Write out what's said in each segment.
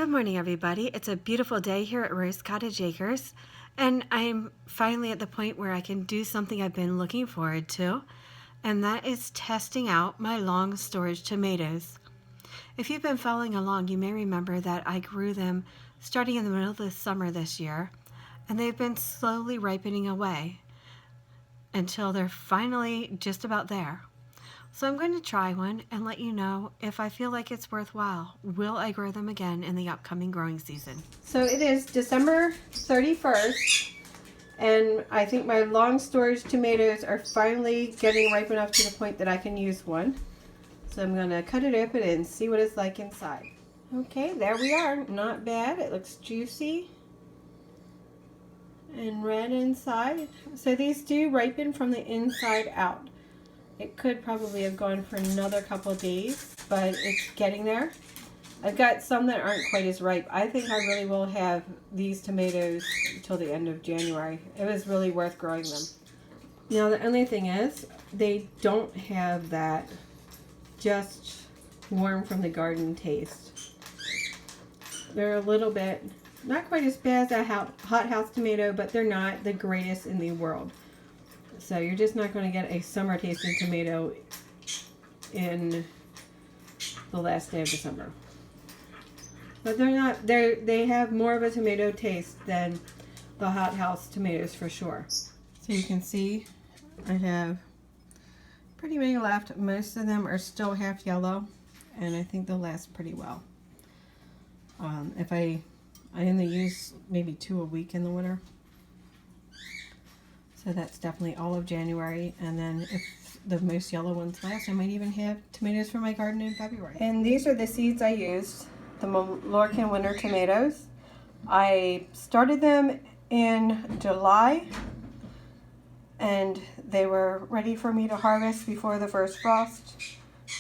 Good morning, everybody. It's a beautiful day here at Rose Cottage Acres, and I'm finally at the point where I can do something I've been looking forward to, and that is testing out my long storage tomatoes. If you've been following along, you may remember that I grew them starting in the middle of the summer this year, and they've been slowly ripening away until they're finally just about there. So I'm going to try one and let you know if I feel like it's worthwhile. Will I grow them again in the upcoming growing season? So it is December 31st, and I think my long storage tomatoes are finally getting ripe enough to the point that I can use one. So I'm going to cut it open and see what it's like inside. Okay, there we are. Not bad. It looks juicy and red inside. So these do ripen from the inside out. It could probably have gone for another couple of days, but it's getting there. I've got some that aren't quite as ripe. I think I really will have these tomatoes until the end of January. It was really worth growing them. Now the only thing is, they don't have that just warm from the garden taste. They're a little bit, not quite as bad as a hothouse tomato, but they're not the greatest in the world. So you're just not going to get a summer tasting tomato in the last day of December. But they have more of a tomato taste than the hothouse tomatoes for sure. So you can see I have pretty many left. Most of them are still half yellow, and I think they'll last pretty well. If I only use maybe 2 a week in the winter. So that's definitely all of January, and then if the most yellow ones last, I might even have tomatoes for my garden in February. And these are the seeds I used, the Mallorcan winter tomatoes. I started them in July, and they were ready for me to harvest before the first frost.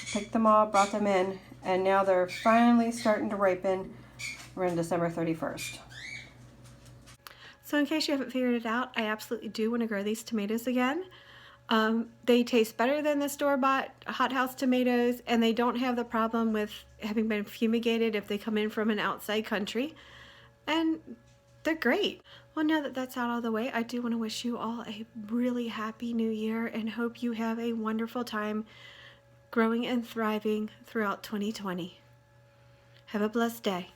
Picked them all, brought them in, and now they're finally starting to ripen. We're on December 31st. So in case you haven't figured it out, I absolutely do want to grow these tomatoes again. They taste better than the store-bought hothouse tomatoes, and they don't have the problem with having been fumigated if they come in from an outside country. And they're great. Well, now that that's out of the way, I do want to wish you all a really happy new year and hope you have a wonderful time growing and thriving throughout 2020. Have a blessed day.